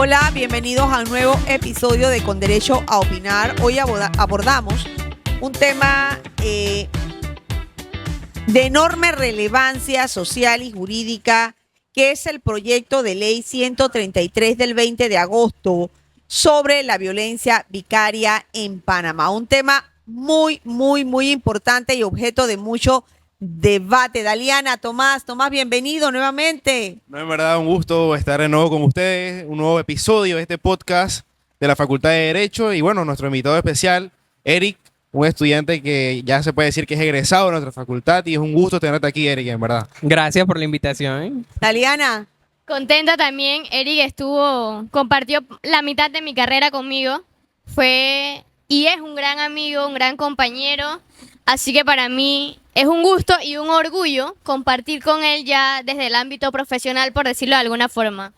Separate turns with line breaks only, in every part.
Hola, bienvenidos a un nuevo episodio de Con Derecho a Opinar. Hoy abordamos un tema de enorme relevancia social y jurídica, que es el proyecto de ley 133 del 20 de agosto sobre la violencia vicaria en Panamá. Un tema muy importante y objeto de mucho debate. Daliana, Tomás, bienvenido nuevamente.
No, en verdad, un gusto estar de nuevo con ustedes, un nuevo episodio de este podcast de la Facultad de Derecho y bueno, nuestro invitado especial, Eric, un estudiante que ya se puede decir que es egresado de nuestra facultad y es un gusto tenerte aquí, Eric, en verdad.
Gracias por la invitación.
Daliana.
Contenta también, Eric compartió la mitad de mi carrera conmigo, fue y es un gran amigo, un gran compañero, así que para mí es un gusto y un orgullo compartir con él ya desde el ámbito profesional, por decirlo de alguna forma.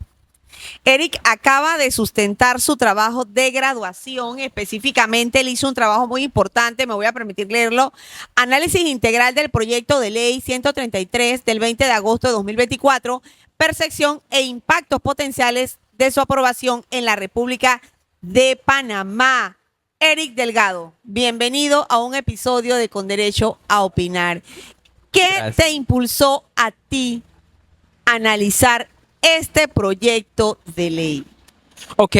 Eric acaba de sustentar su trabajo de graduación, específicamente él hizo un trabajo muy importante, me voy a permitir leerlo, análisis integral del proyecto de ley 133 del 20 de agosto de 2024, percepción e impactos potenciales de su aprobación en la República de Panamá. Eric Delgado, bienvenido a un episodio de Con Derecho a Opinar. ¿Qué
Gracias.
te impulsó a ti a analizar este proyecto de ley?
Ok,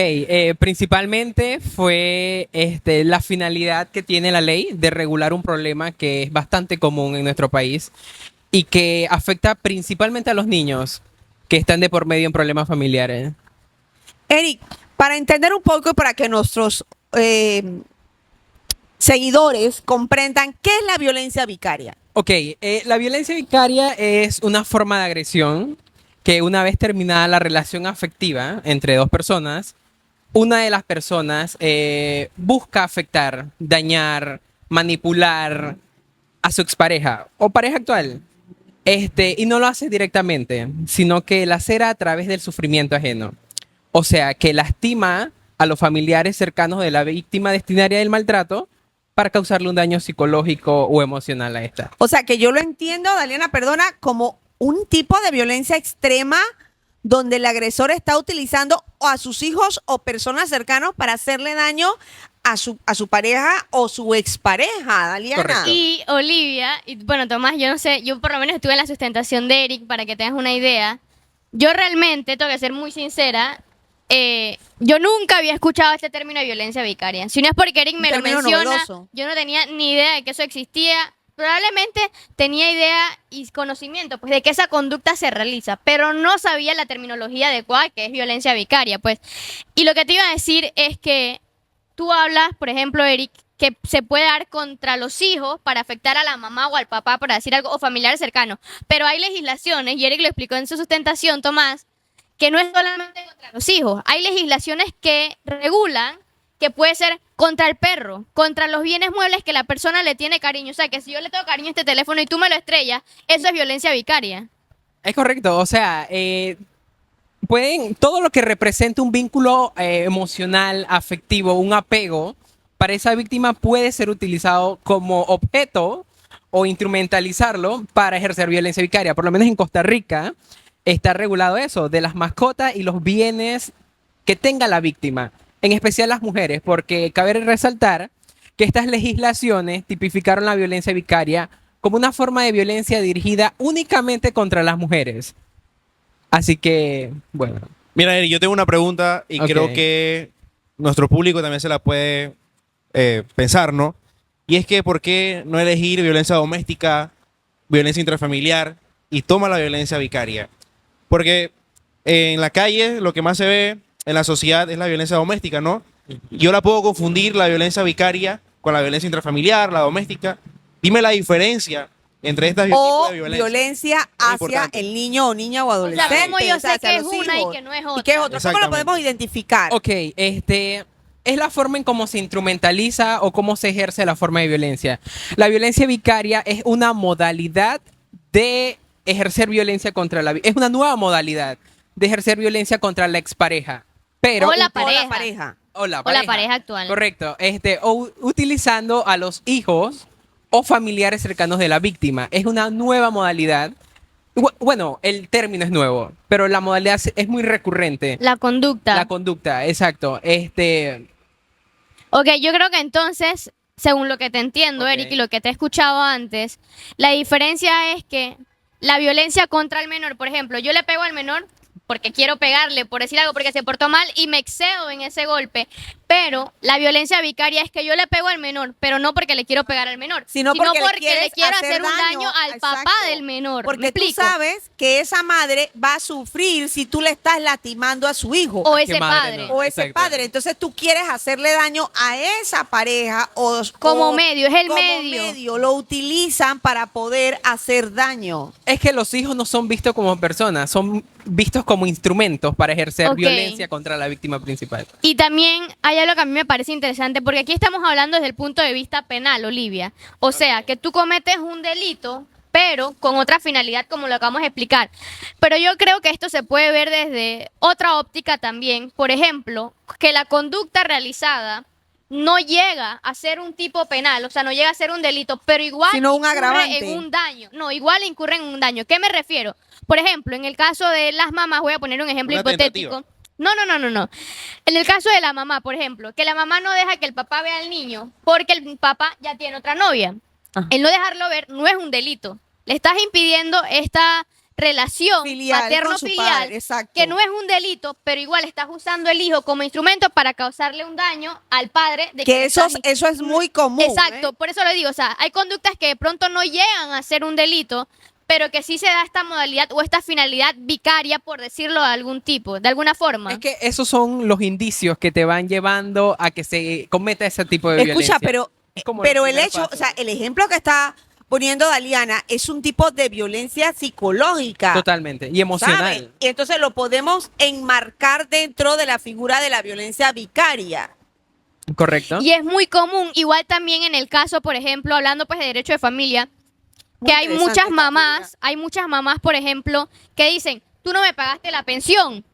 principalmente fue la finalidad que tiene la ley de regular un problema que es bastante común en nuestro país y que afecta principalmente a los niños que están de por medio en problemas familiares.
Eric, para entender un poco y para que nuestros seguidores comprendan qué es la violencia vicaria.
Ok, la violencia vicaria es una forma de agresión que una vez terminada la relación afectiva entre dos personas, una de las personas busca afectar, dañar, manipular a su expareja o pareja actual. Y no lo hace directamente, sino que la hace a través del sufrimiento ajeno. O sea, que lastima a los familiares cercanos de la víctima destinaria del maltrato para causarle un daño psicológico o emocional a esta.
O sea, que yo lo entiendo, Daliana, perdona, como un tipo de violencia extrema donde el agresor está utilizando a sus hijos o personas cercanas para hacerle daño a su pareja o su expareja, Daliana.
Correcto.
Y Olivia, y bueno, Tomás, yo no sé, yo por lo menos estuve en la sustentación de Eric para que tengas una idea. Yo realmente, tengo que ser muy sincera, yo nunca había escuchado este término de violencia vicaria. Si no es porque Eric me lo
término
menciona,
novedoso.
yo no tenía ni idea de que eso existía. Probablemente tenía idea y conocimiento pues de que esa conducta se realiza, pero no sabía la terminología adecuada que es violencia vicaria, pues. Y lo que te iba a decir es que tú hablas, por ejemplo, Eric, que se puede dar contra los hijos para afectar a la mamá o al papá, por decir algo, o familiares cercanos. Pero hay legislaciones, y Eric lo explicó en su sustentación, Tomás, que no es solamente contra los hijos. Hay legislaciones que regulan que puede ser contra el perro, contra los bienes muebles que la persona le tiene cariño. O sea, que si yo le tengo cariño a este teléfono y tú me lo estrellas, eso es violencia vicaria.
Es correcto, o sea, todo lo que represente un vínculo emocional, afectivo, un apego, para esa víctima puede ser utilizado como objeto o instrumentalizarlo para ejercer violencia vicaria. Por lo menos en Costa Rica está regulado eso, de las mascotas y los bienes que tenga la víctima, en especial las mujeres, porque cabe resaltar que estas legislaciones tipificaron la violencia vicaria como una forma de violencia dirigida únicamente contra las mujeres. Así que, bueno.
Mira, Eric, yo tengo una pregunta y
Ok.
creo que nuestro público también se la puede pensar, ¿no? Y es que ¿por qué no elegir violencia doméstica, violencia intrafamiliar y toma la violencia vicaria? Porque en la calle lo que más se ve en la sociedad es la violencia doméstica, ¿no? Yo la puedo confundir la violencia vicaria con la violencia intrafamiliar, la doméstica. Dime la diferencia entre estas tipos
O
de violencia.
violencia
Muy
hacia
importante.
el niño o niña o adolescente.
¿cómo yo sé
hacia
que es
los
una y
hijos.
que no es
¿Y
otra?
qué es otra? ¿Cómo lo
Exactamente.
podemos identificar?
Ok, es la forma en cómo se instrumentaliza o cómo se ejerce la forma de violencia. La violencia vicaria es una modalidad de ejercer violencia contra la... Es una nueva modalidad de ejercer violencia contra la expareja. Pero
O la
O
pareja.
la pareja.
o la
O la pareja actual.
Correcto. Utilizando a los hijos o familiares cercanos de la víctima. Es una nueva modalidad Bueno, el término es nuevo, pero la modalidad es muy recurrente.
La conducta.
La conducta, exacto.
Ok, yo creo que entonces, según lo que te entiendo,
Ok.
Eric, y lo que te he escuchado antes, la diferencia es que la violencia contra el menor, por ejemplo, yo le pego al menor porque quiero pegarle, por decir algo, porque se portó mal y me excedo en ese golpe, pero la violencia vicaria es que yo le pego al menor, pero no porque le quiero pegar al menor,
Sino porque le
le
quieres
quiero
hacer
hacer un daño al
exacto.
papá del menor. ¿Me
Porque tú
explico?
sabes que esa madre va a sufrir si tú le estás lastimando a su hijo.
O
¿Qué
ese
madre
padre.
no?
O ese
Exacto.
padre. Entonces tú quieres hacerle daño a esa pareja
Como medio, es el
como
medio.
lo utilizan para poder hacer daño.
Es que los hijos no son vistos como personas, son vistos como instrumentos para ejercer
Ok.
violencia contra la víctima principal.
Y también hay algo que a mí me parece interesante, porque aquí estamos hablando desde el punto de vista penal, Olivia. O sea, que tú cometes un delito, pero con otra finalidad, como lo acabamos de explicar. Pero yo creo que esto se puede ver desde otra óptica también. Por ejemplo, que la conducta realizada no llega a ser un tipo penal, o sea, no llega a ser un delito, pero igual
Sino un
incurre
agravante.
en un daño. No, igual incurre en un daño. ¿Qué me refiero? Por ejemplo, en el caso de las mamás, voy a poner un ejemplo
Una
hipotético.
tentativa.
No. En el caso de la mamá, por ejemplo, que la mamá no deja que el papá vea al niño porque el papá ya tiene otra novia.
Ajá.
El no dejarlo ver no es un delito. Le estás impidiendo esta relación
Filial con su
materno-filial,
padre, exacto.
que no es un delito, pero igual estás usando el hijo como instrumento para causarle un daño al padre de
Que
le
eso,
estás-
eso es muy común.
Exacto,
¿eh?
por eso lo digo, o sea, hay conductas que de pronto no llegan a ser un delito, pero que sí se da esta modalidad o esta finalidad vicaria, por decirlo de algún tipo, de alguna forma.
Es que esos son los indicios que te van llevando a que se cometa ese tipo de
Escucha,
violencia. Es como
pero el
primer
hecho,
paso.
o sea, el ejemplo que está poniendo Daliana es un tipo de violencia psicológica.
Totalmente. Y emocional.
¿sabe? Y entonces lo podemos enmarcar dentro de la figura de la violencia vicaria.
¿Correcto?
Y es muy común, igual también en el caso, por ejemplo, hablando pues de derecho de familia,
Muy
que hay
interesante
muchas
esta
mamás,
figura.
hay muchas mamás, por ejemplo, que dicen, tú no me pagaste la pensión,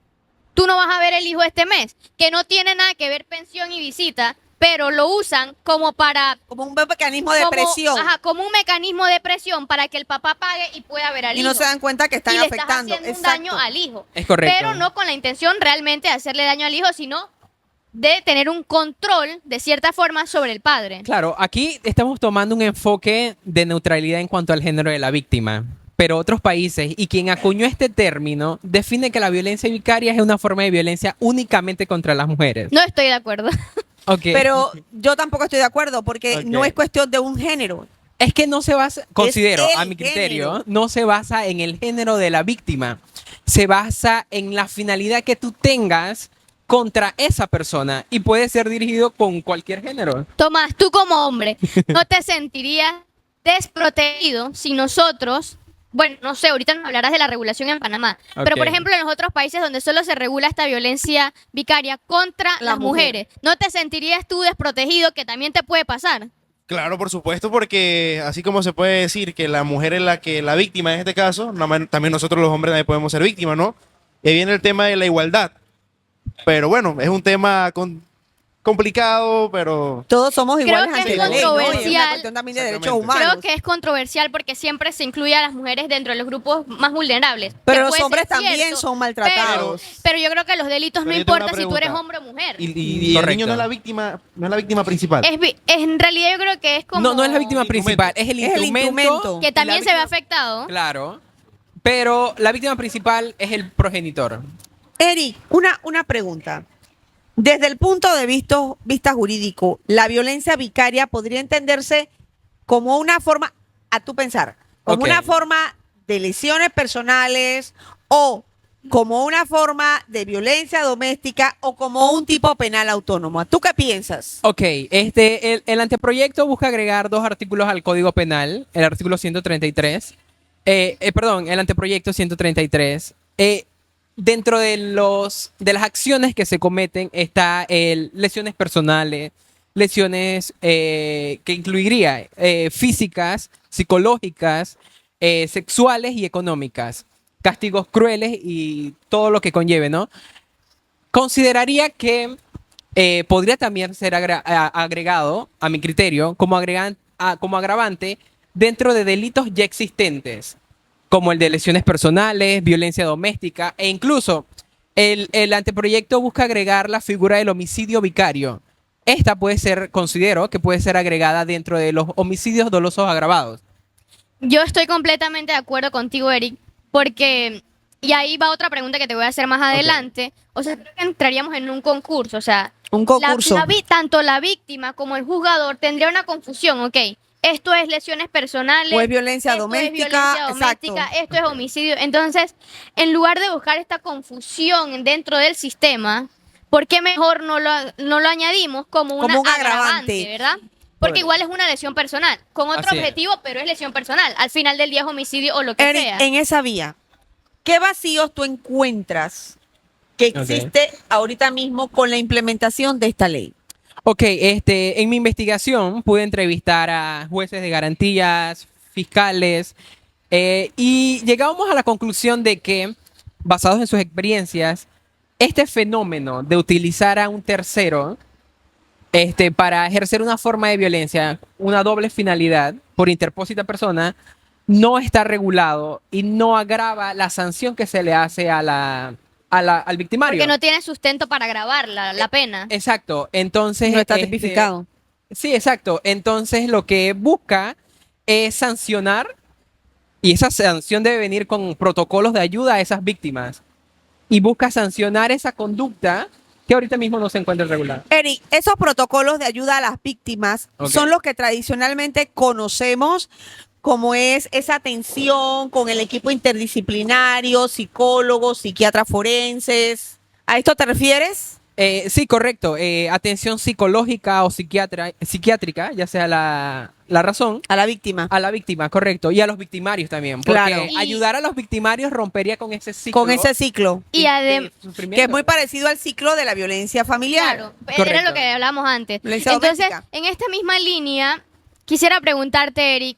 tú no vas a ver el hijo este mes, que no tiene nada que ver pensión y visita, pero lo usan como para...
Como un mecanismo de
como-
presión.
Ajá, como un mecanismo de presión para que el papá pague y pueda ver al
Y
hijo.
no se dan cuenta que están
y le estás
afectando.
haciendo un
Exacto.
daño al hijo.
Es correcto.
Pero no con la intención realmente de hacerle daño al hijo, sino de tener un control, de cierta forma, sobre el padre.
Claro, aquí estamos tomando un enfoque de neutralidad en cuanto al género de la víctima. Pero otros países, y quien acuñó este término, define que la violencia vicaria es una forma de violencia únicamente contra las mujeres.
No estoy de acuerdo.
Ok.
Pero yo tampoco estoy de acuerdo porque
Ok.
no es cuestión de un género.
Es que no se basa, considero,
el
a mi criterio,
género.
no se basa en el género de la víctima. Se basa en la finalidad que tú tengas contra esa persona y puede ser dirigido con cualquier género.
Tomás, tú como hombre, ¿no te sentirías desprotegido si nosotros, bueno, no sé, ahorita nos hablarás de la regulación en Panamá, pero
Ok.
por ejemplo en los otros países donde solo se regula esta violencia vicaria contra
La
las
mujer.
mujeres, ¿no te sentirías tú desprotegido que también te puede pasar?
Claro, por supuesto, porque así como se puede decir que la mujer es la víctima en este caso, también nosotros los hombres también podemos ser víctimas, ¿no? Y ahí viene el tema de la igualdad. Pero bueno, es un tema complicado, pero
Todos somos
Creo
iguales
que
ante
es
la ley, ¿no? Y es una
controversial.
cuestión también de derechos
Exactamente.
humanos.
Creo que es controversial porque siempre se incluye a las mujeres dentro de los grupos más vulnerables.
Pero
que
los
puede ser
hombres también
cierto,
son maltratados.
Pero yo creo que los delitos no
Pero yo tengo
importa
una
si tú eres
pregunta.
hombre o mujer.
y el
Correcto.
niño no es la víctima, no es la víctima principal.
En realidad yo creo que es como...
No, no es la víctima
Instrumento.
principal, es el
Es el
instrumento.
instrumento.
Que
y
también
la
se ve
víctima-
afectado.
Claro, pero la víctima principal es el progenitor.
Eric, una pregunta. Desde el punto de vista jurídico, la violencia vicaria podría entenderse como una forma, a tu pensar, como
Ok.
una forma de lesiones personales o como una forma de violencia doméstica o como un tipo penal autónomo. ¿Tú qué piensas?
Ok, el anteproyecto busca agregar dos artículos al Código Penal, el artículo 133, perdón, el anteproyecto 133. Dentro de las acciones que se cometen está lesiones personales, lesiones que incluiría físicas, psicológicas, sexuales y económicas, castigos crueles y todo lo que conlleve, ¿no? Consideraría que podría también ser agregado, a mi criterio, como agravante dentro de delitos ya existentes. como el de lesiones personales, violencia doméstica e incluso el anteproyecto busca agregar la figura del homicidio vicario. Esta considero que puede ser agregada dentro de los homicidios dolosos agravados.
Yo estoy completamente de acuerdo contigo, Eric, porque, y ahí va otra pregunta que te voy a hacer más adelante, o sea, creo que entraríamos en un concurso, o sea,
Un concurso.
tanto la víctima como el juzgador tendría una confusión, ok, esto es lesiones personales,
O es violencia
esto es
doméstica,
violencia doméstica,
exacto.
esto es homicidio, entonces, en lugar de buscar esta confusión dentro del sistema, ¿por qué mejor no lo añadimos como un
Como un
agravante,
agravante.
¿verdad? Porque
Bueno.
igual es una lesión personal, con otro
Así es.
objetivo, pero es lesión personal. Al final del día es homicidio o lo que
Eric,
sea.
en esa vía, ¿qué vacíos tú encuentras que existe ahorita mismo con la implementación de esta ley?
Ok, en mi investigación pude entrevistar a jueces de garantías, fiscales, y llegamos a la conclusión de que, basados en sus experiencias, este fenómeno de utilizar a un tercero para ejercer una forma de violencia, una doble finalidad por interpósita persona, no está regulado y no agrava la sanción que se le hace al victimario.
Porque no tiene sustento para agravar la pena.
Exacto, entonces...
No está tipificado.
Sí, exacto. Entonces lo que busca es sancionar y esa sanción debe venir con protocolos de ayuda a esas víctimas y busca sancionar esa conducta que ahorita mismo no se encuentra regulada.
Eric, esos protocolos de ayuda a las víctimas
Ok.
son los que tradicionalmente conocemos, como es esa atención con el equipo interdisciplinario, psicólogos, psiquiatras forenses. ¿A esto te refieres?
Sí, correcto. Atención psicológica o psiquiátrica, ya sea la razón,
A la víctima.
a la víctima, correcto. Y a los victimarios también. Porque
Claro.
Y-
ayudar a los victimarios rompería con ese ciclo.
Con ese ciclo,
Y además,
de sufrimiento.
que es muy parecido al ciclo de la violencia familiar.
claro,
Correcto.
era lo que hablamos antes.
Violencia
Entonces,
doméstica.
en esta misma línea, quisiera preguntarte, Eric,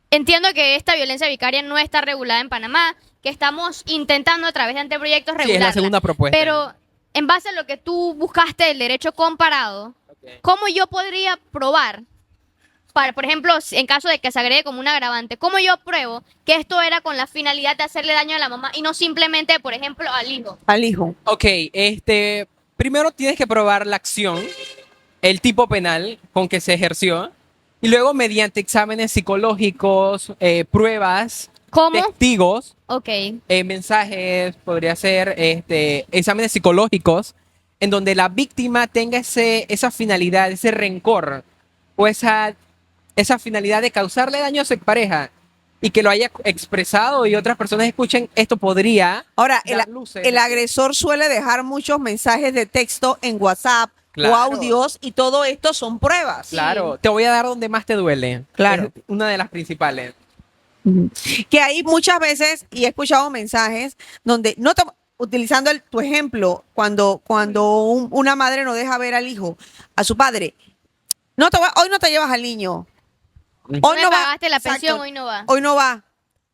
entiendo que esta violencia vicaria no está regulada en Panamá, que estamos intentando a través de anteproyectos
Sí, es
regularla.
la segunda propuesta.
Pero en base a lo que tú buscaste del derecho comparado, ¿cómo yo podría probar, por ejemplo, en caso de que se agregue como un agravante, cómo yo pruebo que esto era con la finalidad de hacerle daño a la mamá y no simplemente, por ejemplo, al hijo?
Al hijo.
Ok, primero tienes que probar la acción, el tipo penal con que se ejerció, y luego mediante exámenes psicológicos, pruebas,
¿Cómo?
testigos,
Ok.
mensajes, podría ser exámenes psicológicos, en donde la víctima tenga esa finalidad, ese rencor, o esa finalidad de causarle daño a su pareja, y que lo haya expresado y otras personas escuchen, esto podría
Ahora,
dar luces.
el agresor suele dejar muchos mensajes de texto en WhatsApp
Claro.
o audios y todo esto son pruebas.
Claro, te voy a dar donde más te duele.
Claro.
Es una de las principales.
Que hay muchas veces, y he escuchado mensajes donde, no te- utilizando tu ejemplo, cuando una madre no deja ver al hijo, a su padre, hoy no te llevas al niño. Hoy
No me
no va.
pagaste la pensión,
Exacto.
hoy no va.
Hoy no va.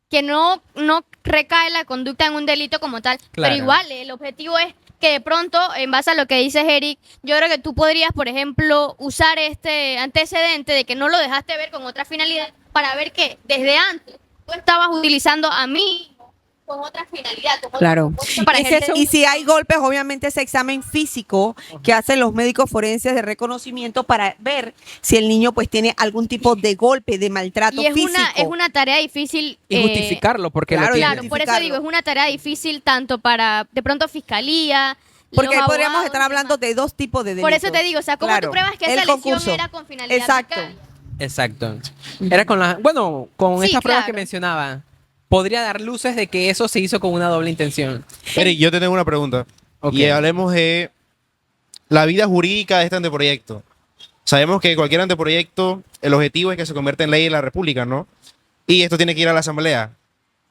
Que no recae la conducta en un delito como tal.
Claro.
Pero igual, el objetivo es que de pronto, en base a lo que dices, Eric, yo creo que tú podrías, por ejemplo, usar este antecedente de que no lo dejaste ver con otra finalidad para ver que desde antes tú estabas utilizando a mí con otra finalidad. Con otra
Claro.
propósito para
Y
ejercer-
y si hay golpes, obviamente ese examen físico que hacen los médicos forenses de reconocimiento para ver si el niño pues tiene algún tipo de golpe, de maltrato
y es
físico.
es una tarea difícil.
Y justificarlo, porque
claro,
lo tiene.
Claro, por eso digo, es una tarea difícil tanto para, de pronto, fiscalía.
Porque
los
ahí podríamos
abogados
estar
y
hablando
demás.
de dos tipos de
Por
delitos.
eso te digo, o sea, ¿cómo
Claro,
tú pruebas que
el
esa lesión
concurso.
era con finalidad
Exacto.
vicaria?
Exacto. Era con
Sí,
estas pruebas que
claro.
mencionaba. Podría dar luces de que eso se hizo con una doble intención.
Eric, yo te tengo una pregunta.
Ok.
Y hablemos de la vida jurídica de este anteproyecto. Sabemos que cualquier anteproyecto, el objetivo es que se convierta en ley de la República, ¿no? Y esto tiene que ir a la Asamblea.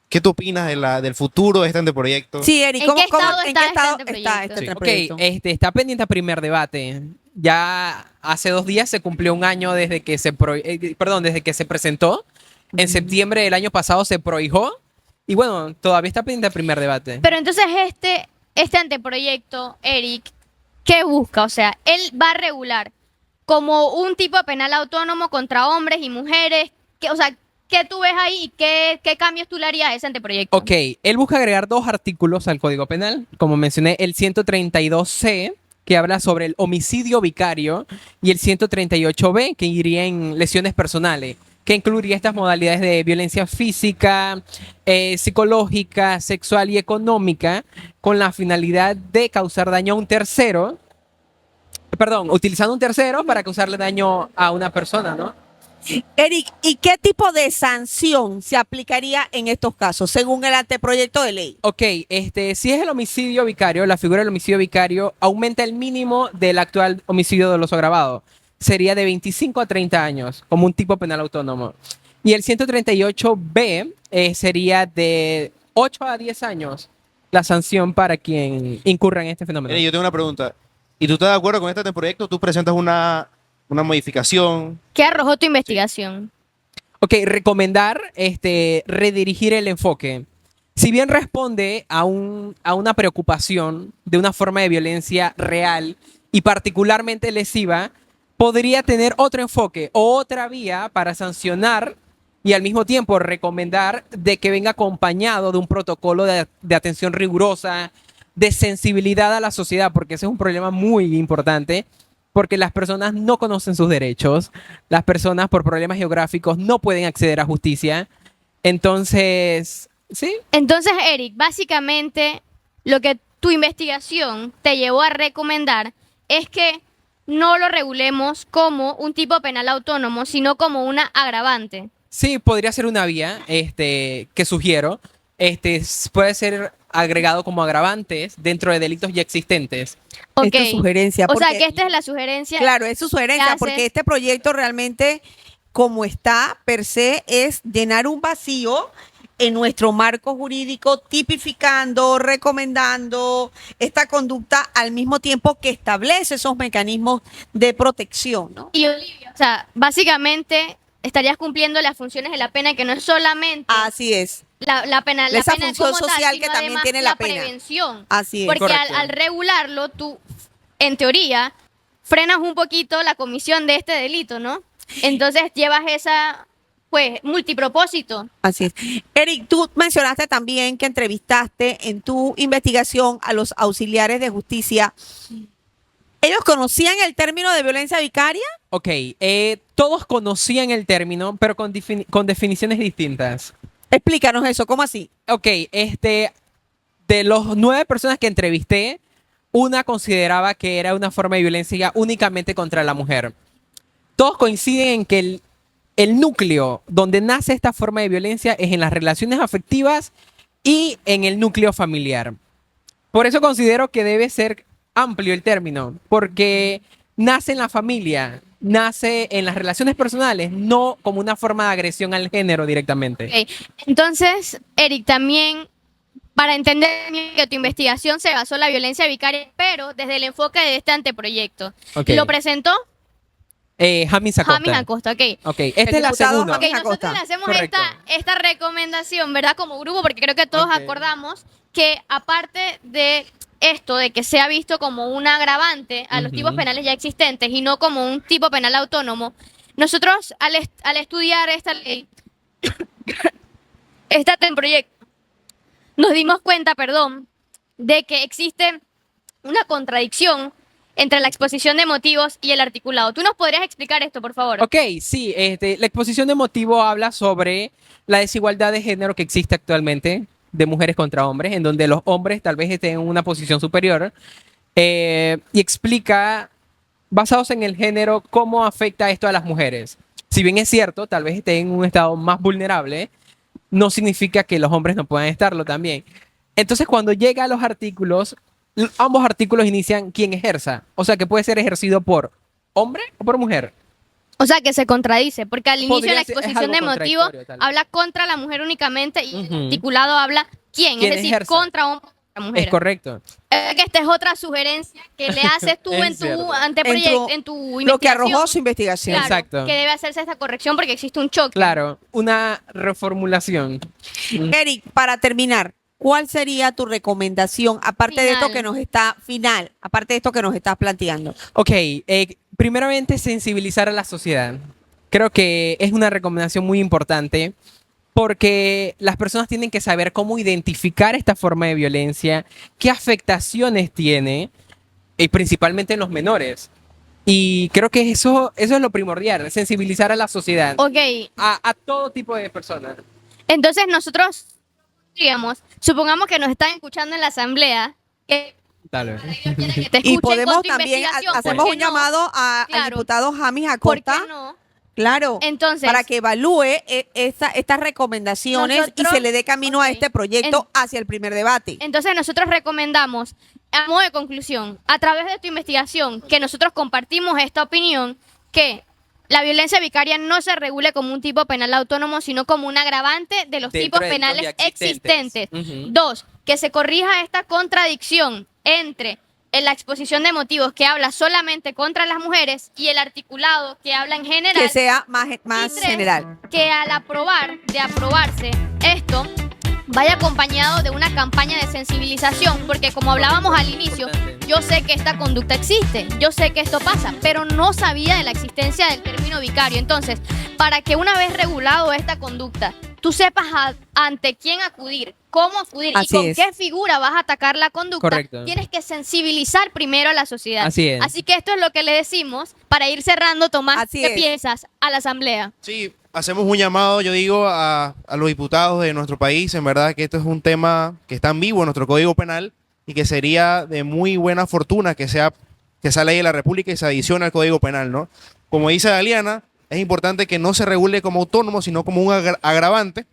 ¿Qué tú opinas del futuro de este anteproyecto?
Sí, Eric,
¿En qué estado
en
está
qué
este
estado
anteproyecto?
está este
Sí.
anteproyecto?
Ok, está pendiente a primer debate. Ya hace 2 días se cumplió un año desde que desde que se presentó. En septiembre del año pasado se prohijó. Y bueno, todavía está pendiente a primer debate.
Pero entonces este anteproyecto, Eric, ¿qué busca? O sea, él va a regular como un tipo penal autónomo contra hombres y mujeres. O sea, ¿qué tú ves ahí y qué cambios tú le harías a ese anteproyecto?
Ok, él busca agregar dos artículos al Código Penal, como mencioné, el 132C, que habla sobre el homicidio vicario, y el 138B, que iría en lesiones personales, que incluiría estas modalidades de violencia física, psicológica, sexual y económica, con la finalidad de causar daño a un tercero, perdón, utilizando un tercero para causarle daño a una persona, ¿no?
Eric, ¿y qué tipo de sanción se aplicaría en estos casos, según el anteproyecto de ley?
Ok, si es el homicidio vicario, la figura del homicidio vicario aumenta el mínimo del actual homicidio doloso agravado. Sería de 25 a 30 años, como un tipo penal autónomo. Y el 138B sería de 8 a 10 años la sanción para quien incurra en este fenómeno.
Yo tengo una pregunta. ¿Y tú estás de acuerdo con este anteproyecto? ¿Tú presentas una modificación?
¿Qué arrojó tu investigación?
Ok, recomendar redirigir el enfoque. Si bien responde a una preocupación de una forma de violencia real y particularmente lesiva, podría tener otro enfoque o otra vía para sancionar y al mismo tiempo recomendar de que venga acompañado de un protocolo de atención rigurosa, de sensibilidad a la sociedad, porque ese es un problema muy importante, porque las personas no conocen sus derechos, las personas por problemas geográficos no pueden acceder a justicia. Entonces, ¿sí?
Entonces, Eric, básicamente lo que tu investigación te llevó a recomendar es que no lo regulemos como un tipo penal autónomo, sino como una agravante.
Sí, podría ser una vía que sugiero. Puede ser agregado como agravantes dentro de delitos ya existentes.
Ok.
Es tu sugerencia.
O sea,
porque-
que esta es la sugerencia.
Claro, es su sugerencia,
¿Qué hace?
porque este proyecto realmente, como está, per se, es llenar un vacío en nuestro marco jurídico, tipificando, recomendando esta conducta al mismo tiempo que establece esos mecanismos de protección, ¿no?
Y Olivia, o sea, básicamente estarías cumpliendo las funciones de la pena, que no es solamente
Así es,
la pena,
Esa
pena
función
como tal,
social
sino
que también
además
tiene la pena.
prevención.
así es.
Porque
Correcto.
al regularlo, tú, en teoría, frenas un poquito la comisión de este delito, ¿no? Entonces llevas esa, pues, multipropósito.
Así es. Eric, tú mencionaste también que entrevistaste en tu investigación a los auxiliares de justicia. ¿Ellos conocían el término de violencia vicaria?
Ok, todos conocían el término, pero con definiciones distintas.
Explícanos eso, ¿cómo así?
Ok, de los 9 personas que entrevisté, una consideraba que era una forma de violencia únicamente contra la mujer. Todos coinciden en que el núcleo donde nace esta forma de violencia es en las relaciones afectivas y en el núcleo familiar. Por eso considero que debe ser amplio el término, porque nace en la familia, nace en las relaciones personales, no como una forma de agresión al género directamente.
Ok. Entonces, Eric, también para entender que tu investigación se basó en la violencia vicaria, pero desde el enfoque de este anteproyecto.
Ok.
Lo presentó
Jamis Acosta.
James Acosta, ok.
Ok, esta es la
diputado
segunda.
Ok,
James
nosotros
Acosta.
le hacemos
Correcto.
esta recomendación, ¿verdad? Como grupo, porque creo que todos
Ok.
acordamos que aparte de esto, de que sea visto como un agravante a los
Ujú.
tipos penales ya existentes y no como un tipo penal autónomo, nosotros al estudiar esta ley, este proyecto, nos dimos cuenta, de que existe una contradicción entre la exposición de motivos y el articulado. ¿Tú nos podrías explicar esto, por favor?
Ok, sí, la exposición de motivo habla sobre la desigualdad de género que existe actualmente de mujeres contra hombres, en donde los hombres tal vez estén en una posición superior, y explica, basados en el género, cómo afecta esto a las mujeres. Si bien es cierto, tal vez estén en un estado más vulnerable, no significa que los hombres no puedan estarlo también. Entonces, cuando llega a los artículos, ambos artículos inician quien ejerza, o sea que puede ser ejercido por hombre o por mujer.
O sea, que se contradice, porque al inicio de
Podría
la
ser- es
exposición
algo
de motivo
contradictorio, tal vez.
habla contra la mujer únicamente y
Ujú.
el articulado habla quién,
¿Quién
es decir,
ejerza?
contra hombre y contra mujer.
Es correcto.
Que esta es otra sugerencia que le haces tú
Es
en tu
cierto.
anteproyecto,
En
en tu
Lo que
investigación.
arrojó su investigación.
Claro,
Exacto.
que debe hacerse esta corrección porque existe un choque.
Claro, una reformulación.
Eric, para terminar, ¿cuál sería tu recomendación, aparte de esto
Final.
que nos está final, aparte de esto que nos estás planteando?
Ok, primeramente sensibilizar a la sociedad. creo que es una recomendación muy importante porque las personas tienen que saber cómo identificar esta forma de violencia, qué afectaciones tiene, y principalmente en los menores. Y creo que eso es lo primordial, sensibilizar a la sociedad,
Ok,
a todo tipo de personas.
entonces nosotros, digamos, supongamos que nos están escuchando en la asamblea, que
Dale.
que te
Y
escuchen
podemos
con tu
también,
investigación,
hacemos
¿por
un
qué no?
llamado al
Claro.
diputado James
¿Por qué
Acosta,
no?
claro,
Entonces,
para que evalúe estas recomendaciones y
nosotros-
se le dé camino a
ok.
este proyecto hacia el primer debate.
Entonces nosotros recomendamos, a modo de conclusión, a través de tu investigación, que nosotros compartimos esta opinión, que la violencia vicaria no se regule como un tipo penal autónomo, sino como un agravante de los
Dentro
tipos
de los
penales
ya existentes.
existentes.
Ujú.
2, que se corrija esta contradicción entre en la exposición de motivos que habla solamente contra las mujeres y el articulado que habla en general.
Que sea más
Y 3,
general.
que al aprobarse esto, vaya acompañado de una campaña de sensibilización, porque como hablábamos al inicio, yo sé que esta conducta existe, yo sé que esto pasa, pero no sabía de la existencia del término vicario. Entonces, para que una vez regulado esta conducta, tú sepas ante quién acudir, cómo acudir
Así
y con
es.
qué figura vas a atacar la conducta,
Correcto.
tienes que sensibilizar primero a la sociedad.
Así es.
Así que esto es lo que le decimos para ir cerrando, Tomás,
Así
¿qué
es.
piensas a la asamblea?
Sí, hacemos un llamado, yo digo, a los diputados de nuestro país. En verdad que esto es un tema que está en vivo en nuestro Código Penal y que sería de muy buena fortuna que sea ley de la República y se adicione al Código Penal, ¿no? Como dice Daliana, es importante que no se regule como autónomo, sino como un agravante.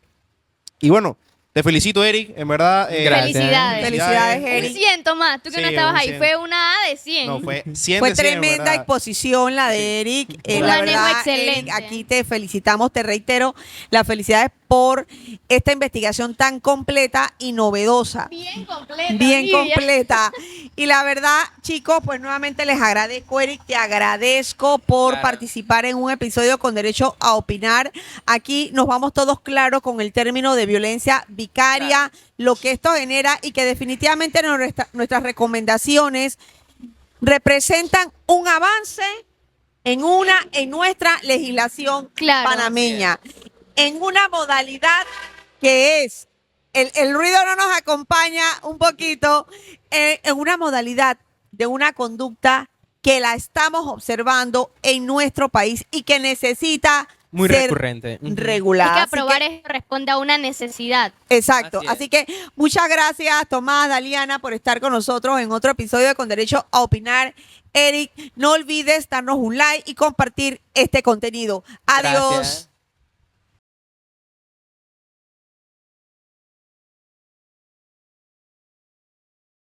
Y bueno, te felicito, Eric, en verdad.
Gracias.
Felicidades.
Felicidades,
Un
Eric.
100, Tomás, tú que
Sí,
no estabas
un
ahí,
100.
fue una A de 100.
No, fue 100
Fue
de 100, en
tremenda
verdad.
exposición la de Eric.
Un
La
manejo
verdad,
excelente.
Eric, aquí te felicitamos, te reitero las felicidades por esta investigación tan completa y novedosa.
Bien completa.
Bien
Vivian.
completa. Y la verdad, chicos, pues nuevamente les agradezco, Eric, te agradezco por
Claro.
participar en un episodio con derecho a opinar. Aquí nos vamos todos claros con el término de violencia vicaria, lo que esto genera y que definitivamente nuestras recomendaciones representan un avance en nuestra legislación
Claro.
panameña, en una modalidad que es, el ruido no nos acompaña un poquito, en una modalidad de una conducta que la estamos observando en nuestro país y que necesita
Muy
ser
recurrente. Ujú.
regulada.
Es que
Así
aprobar
que-
esto responde a una necesidad.
Exacto.
Así es.
Así que muchas gracias, Tomás, Daliana, por estar con nosotros en otro episodio de Con Derecho a Opinar. Eric, no olvides darnos un like y compartir este contenido. Adiós.
Gracias.